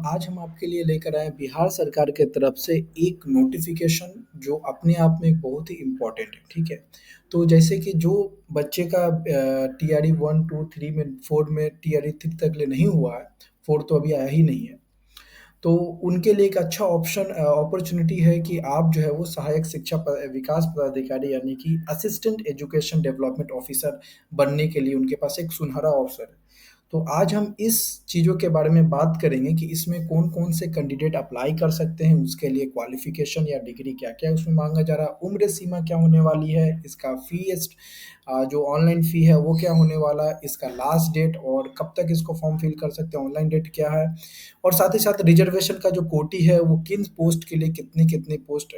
आज हम आपके लिए लेकर आए बिहार सरकार के तरफ से एक नोटिफिकेशन जो अपने आप में बहुत ही इम्पोर्टेंट है, ठीक है? तो जैसे कि जो बच्चे का टीआरई 1, 2, 3 में 4 में टीआरई 3 तक ले नहीं हुआ है, 4 तो अभी आया ही नहीं है। तो उनके लिए एक अच्छा ऑप्शन अपॉर्चुनिटी है कि आप जो है वो सहायक शिक्षा विकास पदाधिकारी यानी कि असिस्टेंट एजुकेशन डेवलपमेंट ऑफिसर बनने के लिए उनके पास एक सुनहरा अवसर है। तो आज हम इस चीज़ों के बारे में बात करेंगे कि इसमें कौन-कौन से कैंडिडेट अप्लाई कर सकते हैं, उसके लिए क्वालिफ़िकेशन या डिग्री क्या-क्या उसमें माँगा जा रहा है, उम्र सीमा क्या होने वाली है, इसका फ़ीस जो ऑनलाइन फ़ी है वो क्या होने वाला है, इसका लास्ट डेट और कब तक इसको फॉर्म फिल कर सकते हैं, ऑनलाइन डेट क्या है और साथ ही साथ रिज़र्वेशन का जो कोटी है वो किन पोस्ट के लिए कितनी-कितनी पोस्ट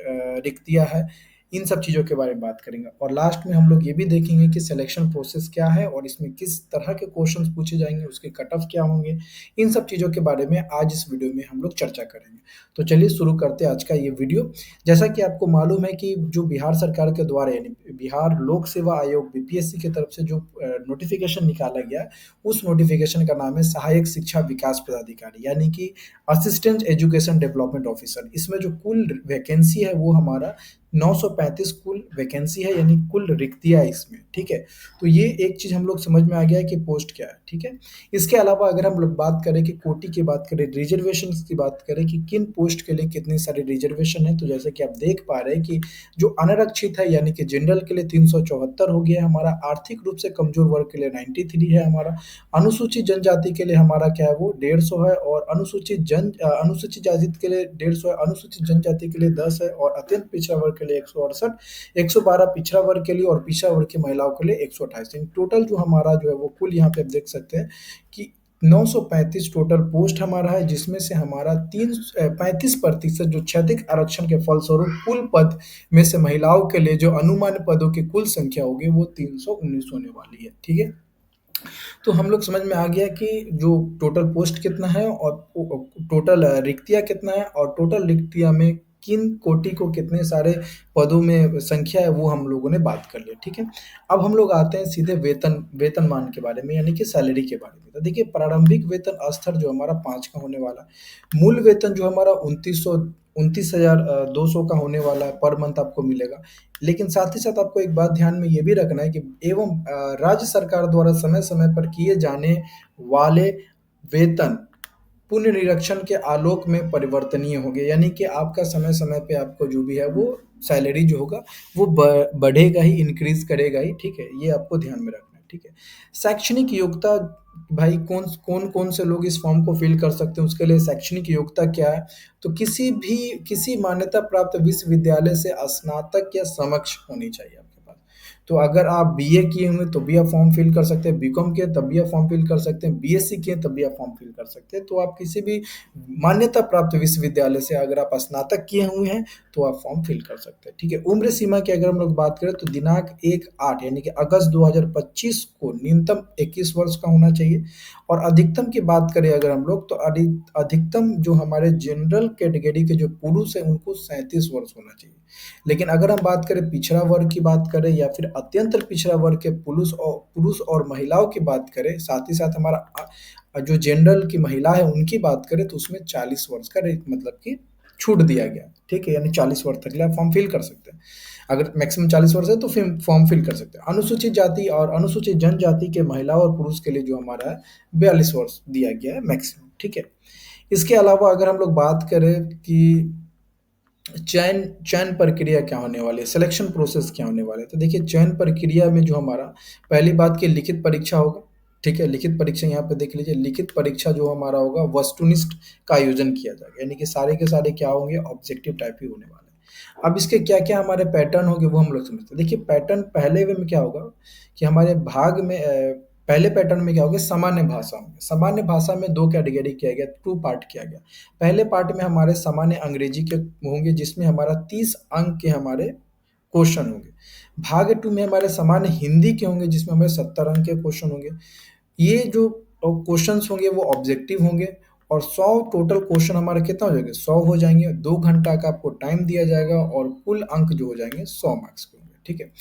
रिक्तियाँ है, इन सब चीज़ों के बारे में बात करेंगे और लास्ट में हम लोग ये भी देखेंगे कि सिलेक्शन प्रोसेस क्या है और इसमें किस तरह के क्वेश्चंस पूछे जाएँगे, उसके कट ऑफ क्या होंगे, इन सब चीज़ों के बारे में आज इस वीडियो में हम लोग चर्चा करेंगे। तो चलिए शुरू करते हैं आज का ये वीडियो। जैसा कि आपको मालूम है कि जो बिहार सरकार के द्वारा यानी बिहार लोक सेवा आयोग बीपीएससी की तरफ से जो नोटिफ़िकेशन निकाला गया है, उस नोटिफ़िकेशन का नाम है सहायक शिक्षा विकास पदाधिकारी यानी कि असिस्टेंट एजुकेशन डेवलपमेंट ऑफिसर। इसमें जो कुल वैकेंसी है वो हमारा 935 कुल वैकेंसी है यानी कुल रिक्तियाँ है इसमें, ठीक है? तो ये एक चीज़ हम लोग समझ में आ गया है कि पोस्ट क्या है, ठीक है? इसके अलावा अगर हम लोग बात करें कि कोटी की बात करें, रिजर्वेशंस की बात करें कि किन पोस्ट के लिए कितनी सारी रिजर्वेशन है, तो जैसे कि आप देख पा रहे हैं कि जो अनारक्षित है यानी कि जनरल के लिए 374 हो गया है हमारा, आर्थिक रूप से कमज़ोर वर्ग के लिए 93 है हमारा, अनुसूचित जनजाति के लिए हमारा क्या है वो 150 है और अनुसूचित जाति के लिए 150 है, अनुसूचित जनजाति के लिए 10 है और अत्यंत पिछड़ा वर्ग के लिए 168, 112 पिछड़ा वर्ग के लिए और पिछड़ा वर्ग की महिलाओं के लिए 128। टोटल जो हमारा जो है वो कुल यहाँ पे आप देख सकते हैं कि 935 टोटल पोस्ट हमारा है जिसमें से हमारा 35% जो क्षैतिज आरक्षण के फलस्वरूप कुल पद में से महिलाओं के लिए जो अनुमानित पदों की कुल संख्या होगी वो 319 होने वाली है, ठीक है? तो हम लोग समझ में आ गया कि जो टोटल पोस्ट कितना है और टोटल रिक्तियाँ कितना है और टोटल रिक्तियाँ में किन कोटि को कितने सारे पदों में संख्या है वो हम लोगों ने बात कर लिया, ठीक है? अब हम लोग आते हैं सीधे वेतनमान के बारे में यानी कि सैलरी के बारे में। तो देखिए प्रारंभिक वेतन स्तर जो हमारा 5 का होने वाला है। मूल वेतन जो हमारा 29,200 का होने वाला है पर मंथ आपको मिलेगा। लेकिन साथ ही साथ आपको एक बात ध्यान में ये भी रखना है कि राज्य सरकार द्वारा समय-समय पर किए जाने वाले वेतन पुनर्निरीक्षण के आलोक में परिवर्तनीय होंगे, यानी कि आपका समय-समय पे आपको जो भी है वो सैलरी जो होगा वो बढ़ेगा ही, इंक्रीज़ करेगा ही, ठीक है? ये आपको ध्यान में रखना है, ठीक है? शैक्षणिक योग्यता भाई कौन-कौन से लोग इस फॉर्म को फिल कर सकते हैं, उसके लिए शैक्षणिक योग्यता क्या है? तो किसी मान्यता प्राप्त विश्वविद्यालय से स्नातक या समकक्ष होनी चाहिए आपके पास। तो अगर आप बीए किए हुए तब भी आप फॉर्म फिल कर सकते हैं, बीकॉम किए तब भी आप फॉर्म फिल कर सकते हैं, बीएससी किए तब भी आप फॉर्म फिल कर सकते हैं। तो आप किसी भी मान्यता प्राप्त विश्वविद्यालय से अगर आप स्नातक किए हुए हैं, तो आप फॉर्म फिल कर सकते हैं, ठीक है? उम्र सीमा की अगर हम लोग बात करें तो दिनांक 1/8 यानी कि अगस्त 2025 को न्यूनतम 21 वर्ष का होना चाहिए और अधिकतम की बात करें अगर हम लोग तो अधिकतम जो हमारे जनरल कैटेगरी के जो पुरुष हैं उनको 37 वर्ष होना चाहिए। लेकिन अगर हम बात करें पिछड़ा वर्ग की बात करें या फिर अत्यंत पिछड़ा वर्ग के पुरुष और महिलाओं की बात करें, साथ ही साथ हमारा जो जनरल की महिला है उनकी बात करें तो उसमें 40 वर्ष का मतलब कि छूट दिया गया, ठीक है? यानी 40 वर्ष तक आप फॉर्म फिल कर सकते हैं। अगर मैक्सिमम 40 वर्ष है तो फिर फॉर्म फिल कर सकते हैं। अनुसूचित जाति और अनुसूचित जनजाति के महिला और पुरुष के लिए जो हमारा है 42 वर्ष दिया गया है मैक्सिमम, ठीक है? इसके अलावा अगर हम लोग बात करें कि चयन चयन प्रक्रिया क्या होने वाली है, सिलेक्शन प्रोसेस क्या होने वाला है, तो देखिए चयन प्रक्रिया में जो हमारा पहली बात की लिखित परीक्षा होगा, ठीक है? लिखित परीक्षा यहाँ पे देख लीजिए, लिखित परीक्षा जो हमारा होगा वस्तुनिष्ठ का आयोजन किया जाएगा, यानी कि सारे के सारे क्या होंगे ऑब्जेक्टिव टाइप ही होने वाले हैं। अब इसके क्या-क्या हमारे पैटर्न होंगे वो हम लोग समझते हैं। देखिए पैटर्न पहले वे में क्या होगा कि हमारे भाग में पहले पैटर्न में क्या होगा सामान्य भाषा होंगे। सामान्य भाषा में 2 कैटेगरी किया गया, 2 पार्ट किया गया। पहले पार्ट में हमारे सामान्य अंग्रेजी के होंगे जिसमें हमारा 30 अंक के हमारे क्वेश्चन होंगे। भाग 2 में हमारे सामान्य हिंदी के होंगे जिसमें हमें 70 अंक के क्वेश्चन होंगे। ये जो क्वेश्चंस होंगे वो ऑब्जेक्टिव होंगे और 100 टोटल क्वेश्चन हमारे कितना हो जाएंगे 100 हो जाएंगे। 2 घंटा का आपको टाइम दिया जाएगा और कुल अंक जो हो जाएंगे 100 मार्क्स के होंगे, ठीक है?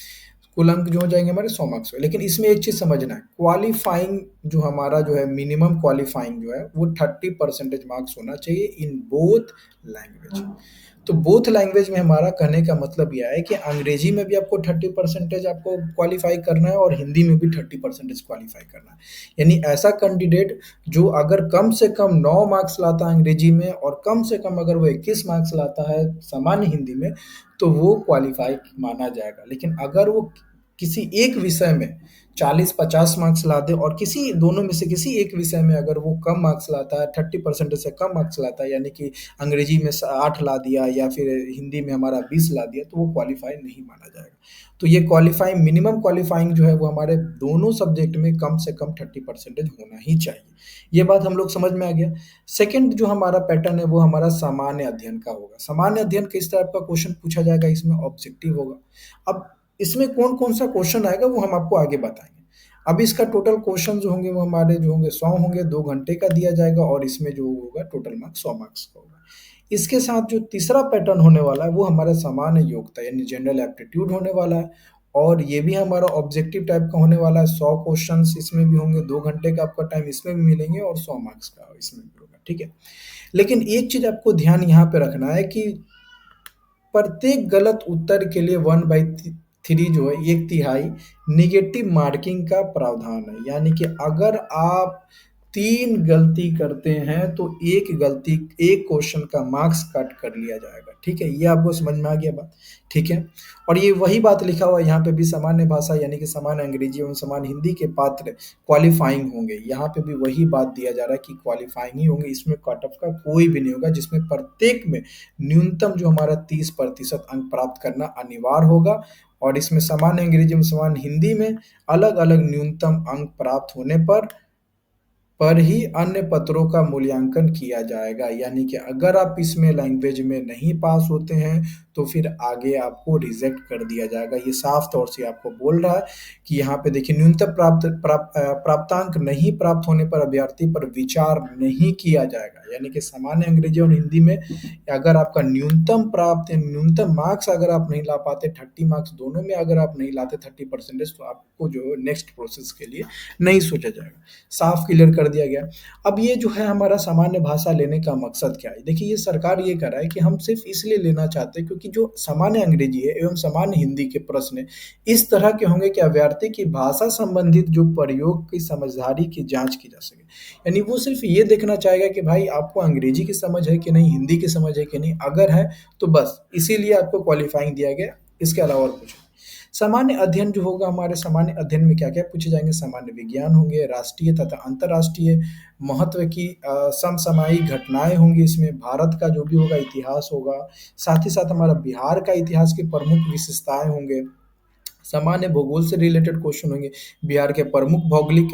कुल अंक जो हो जाएंगे हमारे 100 मार्क्स के। लेकिन इसमें एक चीज समझना है, क्वालिफाइंग जो हमारा जो है मिनिमम क्वालिफाइंग जो है वो 30% मार्क्स होना चाहिए इन बोथ लैंग्वेज। तो बोथ लैंग्वेज में हमारा कहने का मतलब यह है कि अंग्रेजी में भी आपको 30% आपको क्वालिफाई करना है और हिंदी में भी 30% क्वालिफाई करना है। यानी ऐसा कैंडिडेट जो अगर कम से कम 9 मार्क्स लाता है अंग्रेजी में और कम से कम अगर वो 21 मार्क्स लाता है सामान्य हिंदी में, तो वो क्वालिफाई माना जाएगा। लेकिन अगर वो किसी एक विषय में 40-50 मार्क्स ला दे और किसी दोनों में से किसी एक विषय में अगर वो कम मार्क्स लाता है, 30% से कम मार्क्स लाता है, यानी कि अंग्रेजी में 8 ला दिया या फिर हिंदी में हमारा 20 ला दिया, तो वो क्वालिफाई नहीं माना जाएगा। तो ये क्वालिफाइंग मिनिमम क्वालिफाइंग जो है वो हमारे दोनों सब्जेक्ट में कम से कम 30% होना ही चाहिए। ये बात हम लोग समझ में आ गया। सेकंड जो हमारा पैटर्न है वो हमारा सामान्य अध्ययन का होगा। सामान्य अध्ययन किस टाइप का क्वेश्चन पूछा जाएगा, इसमें ऑब्जेक्टिव होगा। अब इसमें कौन कौन सा क्वेश्चन आएगा वो हम आपको आगे बताएंगे। अब इसका टोटल क्वेश्चन जो होंगे वो हमारे जो होंगे 100 होंगे, 2 घंटे का दिया जाएगा और इसमें जो होगा टोटल मार्क्स 100 मार्क्स का होगा। इसके साथ जो तीसरा पैटर्न होने वाला है वो हमारा सामान्य योग्यता यानी जनरल एप्टीट्यूड होने वाला है और ये भी हमारा ऑब्जेक्टिव टाइप का होने वाला है। 100 क्वेश्चंस इसमें भी होंगे, 2 घंटे का आपका टाइम इसमें भी मिलेंगे और 100 मार्क्स का इसमें भी होगा, ठीक है। लेकिन एक चीज आपको ध्यान यहाँ पे रखना है कि प्रत्येक गलत उत्तर के लिए 1/3 जो है 1/3 निगेटिव मार्किंग का प्रावधान है। यानी कि अगर आप 3 गलती करते हैं तो एक क्वेश्चन का मार्क्स कट कर लिया जाएगा, ठीक है। ये आपको समझ में आ गया बात, ठीक है। और ये वही बात लिखा हुआ है यहाँ पे भी, सामान्य भाषा यानी कि सामान्य अंग्रेजी एवं सामान्य हिंदी के पात्र क्वालिफाइंग होंगे। यहाँ पे भी वही बात दिया जा रहा है कि क्वालिफाइंग ही होंगे, इसमें कट ऑफ का कोई भी नहीं होगा, जिसमें प्रत्येक में न्यूनतम जो हमारा 30% अंक प्राप्त करना अनिवार्य होगा। और इसमें सामान्य अंग्रेजी में सामान्य हिंदी में अलग अलग न्यूनतम अंक प्राप्त होने पर ही अन्य पत्रों का मूल्यांकन किया जाएगा। यानी कि अगर आप इसमें लैंग्वेज में नहीं पास होते हैं तो फिर आगे आपको रिजेक्ट कर दिया जाएगा। ये साफ तौर से आपको बोल रहा है कि यहाँ पे देखिए न्यूनतम प्राप्तांक नहीं प्राप्त होने पर अभ्यर्थी पर विचार नहीं किया जाएगा। यानी कि सामान्य अंग्रेजी और हिंदी में अगर आपका न्यूनतम मार्क्स अगर आप नहीं ला पाते, 30 मार्क्स दोनों में अगर आप नहीं लाते 30%, तो आपको जो नेक्स्ट प्रोसेस के लिए नहीं सोचा जाएगा। साफ क्लियर कर दिया गया। अब ये जो है हमारा सामान्य भाषा लेने का मकसद क्या है? देखिए ये सरकार ये कर रहा है कि हम सिर्फ इसलिए लेना चाहते हैं क्योंकि जो सामान्य अंग्रेजी है एवं सामान्य हिंदी के प्रश्न इस तरह के होंगे कि अभ्यर्थी की भाषा संबंधित जो प्रयोग की समझदारी की जांच की जा सके। यानी वो सिर्फ ये देखना चाहेगा कि भाई आपको अंग्रेजी की समझ है कि नहीं, हिंदी की समझ है कि नहीं, अगर है तो बस इसीलिए आपको क्वालिफाइंग दिया गया, इसके अलावा और कुछ नहीं। सामान्य अध्ययन जो होगा, हमारे सामान्य अध्ययन में क्या-क्या पूछे जाएँगे? सामान्य विज्ञान होंगे, राष्ट्रीय तथा अंतर्राष्ट्रीय महत्व की समसामयिक घटनाएँ होंगी इसमें, भारत का जो भी होगा इतिहास होगा, साथ ही साथ हमारा बिहार का इतिहास की प्रमुख विशेषताएँ होंगे, सामान्य भूगोल से रिलेटेड क्वेश्चन होंगे, बिहार के प्रमुख भौगोलिक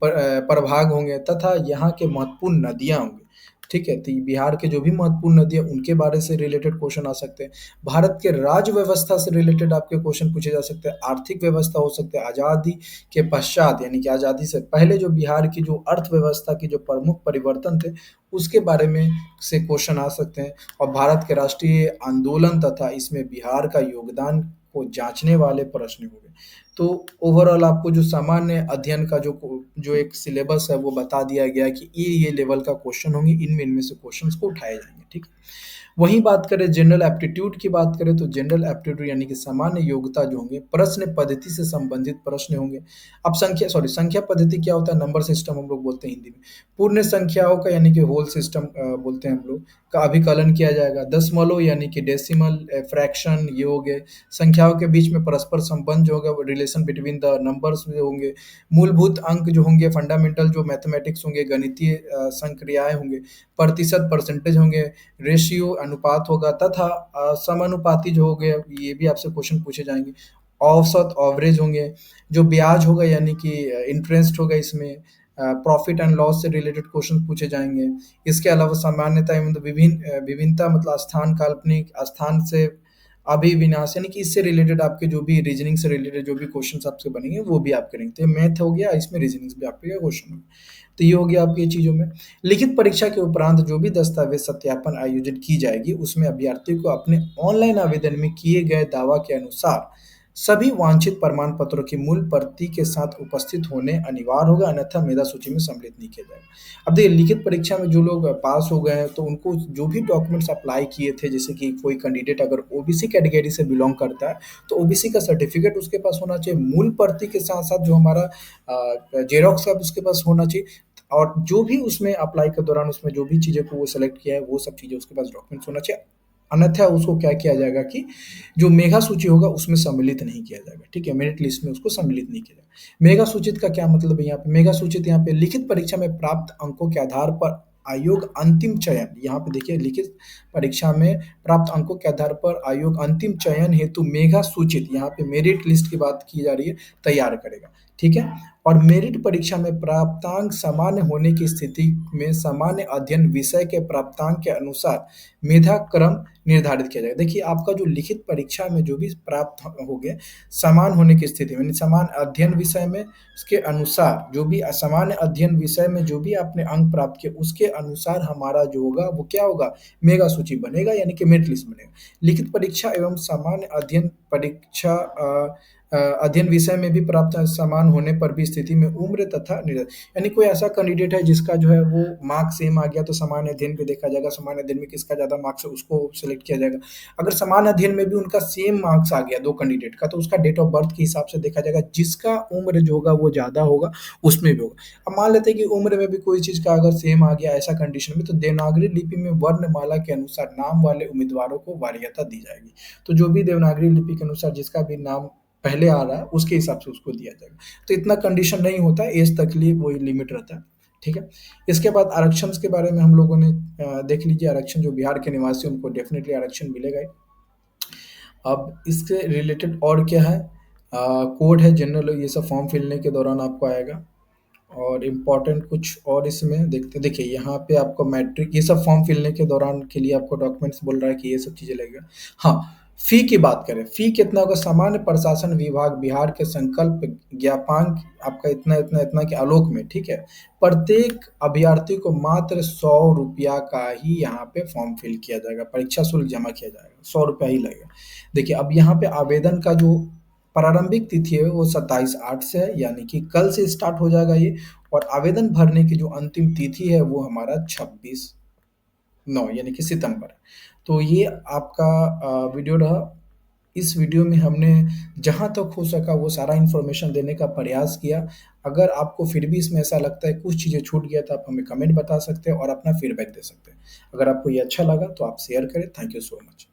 प्रभाग होंगे तथा यहाँ के महत्वपूर्ण नदियाँ होंगी, ठीक है। तो ये बिहार के जो भी महत्वपूर्ण नदियाँ उनके बारे से रिलेटेड क्वेश्चन आ सकते हैं। भारत के राज्य व्यवस्था से रिलेटेड आपके क्वेश्चन पूछे जा सकते हैं, आर्थिक व्यवस्था हो सकते हैं, आज़ादी के पश्चात यानी कि आज़ादी से पहले जो बिहार की जो अर्थव्यवस्था की जो प्रमुख परिवर्तन थे, उसके बारे में से क्वेश्चन आ सकते हैं। और भारत के राष्ट्रीय आंदोलन तथा इसमें बिहार का योगदान को जांचने वाले प्रश्न होंगे। तो ओवरऑल आपको जो सामान्य अध्ययन का जो एक सिलेबस है वो बता दिया गया है कि ये लेवल का क्वेश्चन होंगे, इनमें से क्वेश्चंस को उठाए जाएंगे, ठीक है। वहीं बात करें जनरल एप्टीट्यूड की बात करें तो जनरल एप्टीट्यूड यानी कि सामान्य योग्यता जो होंगे प्रश्न पद्धति से संबंधित प्रश्न होंगे। अब संख्या पद्धति क्या होता है? नंबर सिस्टम हम लोग बोलते हैं हिंदी में। पूर्ण संख्याओं का यानी कि होल सिस्टम बोलते हैं हम लोग, का अभिकलन किया जाएगा। दशमलव यानी कि डेसिमल, फ्रैक्शन ये हो गए। संख्याओं के बीच में परस्पर संबंध जो होगा, रिलेशन बिटवीन द नंबर्स जो होंगे। मूलभूत अंक जो होंगे, फंडामेंटल जो मैथमेटिक्स होंगे, गणितीय संक्रियाएं होंगे, प्रतिशत परसेंटेज होंगे, रेशियो अनुपात होगा तथा समानुपाती जो हो गए, ये भी आपसे क्वेश्चन पूछे जाएंगे। औसत एवरेज होंगे, जो ब्याज होगा यानी कि इंटरेस्ट होगा, इसमें प्रॉफिट एंड लॉस से रिलेटेड क्वेश्चन पूछे जाएंगे। इसके अलावा सामान्यता एवं विभिन्नता मतलब स्थान, काल्पनिक स्थान से अभिविन्यास यानी कि इससे रिलेटेड आपके जो भी रीजनिंग से रिलेटेड जो भी क्वेश्चन आपसे बनेंगे वो भी आप करेंगे। तो मैथ हो गया, इसमें रीजनिंग भी आपके क्वेश्चन होंगे। तो ये हो गया आपकी ये चीज़ों में। लिखित परीक्षा के उपरांत जो भी दस्तावेज सत्यापन आयोजित की जाएगी उसमें अभ्यर्थी को अपने ऑनलाइन आवेदन में किए गए दावा के अनुसार सभी वांछित प्रमाण पत्रों की मूल प्रति के साथ उपस्थित होने अनिवार्य होगा, अन्यथा मेधा सूची में सम्मिलित नहीं किया जाएगा। अब देखिए लिखित परीक्षा में जो लोग पास हो गए हैं तो उनको जो भी डॉक्यूमेंट्स अप्लाई किए थे, जैसे कि कोई कैंडिडेट अगर ओबीसी कैटेगरी से बिलोंग करता है तो ओबीसी का सर्टिफिकेट उसके पास होना चाहिए, मूल प्रति के साथ साथ जो हमारा जेरोक्स का भी उसके पास होना चाहिए, और जो भी उसमें अप्लाई के दौरान उसमें जो भी चीज़ें को वो सेलेक्ट किया है वो सब चीज़ें उसके पास डॉक्यूमेंट्स होना चाहिए। अन्यथा उसको क्या किया जाएगा कि जो मेगा सूची होगा उसमें सम्मिलित नहीं किया जाएगा, ठीक है? मेरिट लिस्ट में उसको सम्मिलित नहीं किया जाएगा। मेगा सूचित का क्या मतलब है यहाँ पे? मेगा सूचित यहाँ पे लिखित परीक्षा में प्राप्त अंकों के आधार पर आयोग अंतिम चयन, यहाँ पे देखिए लिखित परीक्षा में प्राप्त अंकों के आधार पर आयोग अंतिम चयन हेतु मेगा सूचित, यहाँ पे मेरिट लिस्ट की बात की जा रही है, तैयार करेगा, ठीक है? और मेरिट परीक्षा में प्राप्तांक सामान्य होने की स्थिति में सामान्य अध्ययन विषय के प्राप्तांक के अनुसार मेधा क्रम निर्धारित किया जाएगा। देखिए आपका जो लिखित परीक्षा में जो भी प्राप्त हो गए समान होने की स्थिति में, यानी समान अध्ययन विषय में उसके अनुसार जो भी सामान्य अध्ययन विषय में जो भी आपने अंक प्राप्त किए उसके अनुसार हमारा जो होगा वो क्या होगा, मेगा सूची बनेगा, यानी कि मेरिट लिस्ट बनेगा। लिखित परीक्षा एवं सामान्य अध्ययन परीक्षा अध्ययन विषय में भी प्राप्त समान होने पर भी स्थिति में उम्र तथा यानी कोई ऐसा कैंडिडेट है जिसका जो है वो मार्क्स सेम आ गया तो सामान्य अध्ययन भी देखा जाएगा, सामान्य अध्ययन में किसका ज़्यादा मार्क्स है उसको सेलेक्ट किया जाएगा। अगर सामान्य अध्ययन में भी उनका सेम मार्क्स आ गया दो कैंडिडेट का तो उसका डेट ऑफ बर्थ के हिसाब से देखा जाएगा, जिसका उम्र जो होगा वो ज़्यादा होगा उसमें भी होगा। अब मान लेते हैं कि उम्र में भी कोई चीज़ का अगर सेम आ गया ऐसा कंडीशन में, तो देवनागरी लिपि में वर्णमाला के अनुसार नाम वाले उम्मीदवारों को वरीयता दी जाएगी। तो जो भी देवनागरी लिपि के अनुसार जिसका भी नाम पहले आ रहा है उसके हिसाब से उसको दिया जाएगा। तो इतना कंडीशन नहीं होता है, एज तक लिए वही लिमिट रहता है, ठीक है? इसके बाद आरक्षण के बारे में हम लोगों ने देख लीजिए, आरक्षण जो बिहार के निवासी हैं उनको डेफिनेटली आरक्षण मिलेगा ही। अब इसके रिलेटेड और क्या है, कोड है जनरल, ये सब फॉर्म फिलने के दौरान आपको आएगा। और इम्पोर्टेंट कुछ और इसमें देखते देखिए यहाँ पे आपको मैट्रिक ये सब फॉर्म फिलने के दौरान के लिए आपको डॉक्यूमेंट्स बोल रहा है कि ये सब चीज़ें लगेगा। हाँ, फी की बात करें, फी कितना होगा? सामान्य प्रशासन विभाग बिहार के संकल्प ज्ञापांक आपका इतना इतना इतना के आलोक में, ठीक है, प्रत्येक अभ्यर्थी को मात्र 100 रुपया का ही यहाँ पे फॉर्म फिल किया जाएगा, परीक्षा शुल्क जमा किया जाएगा, 100 रुपया ही लगेगा। देखिए अब यहाँ पे आवेदन का जो प्रारंभिक तिथि है वो 27/8 से है, यानी कि कल से स्टार्ट हो जाएगा ये, और आवेदन भरने की जो अंतिम तिथि है वो हमारा 26/9 यानी कि सितंबर है। तो ये आपका वीडियो रहा। इस वीडियो में हमने जहाँ तक हो सका वो सारा इन्फॉर्मेशन देने का प्रयास किया। अगर आपको फिर भी इसमें ऐसा लगता है कुछ चीज़ें छूट गया तो आप हमें कमेंट बता सकते हैं और अपना फीडबैक दे सकते हैं। अगर आपको ये अच्छा लगा तो आप शेयर करें। Thank you so much.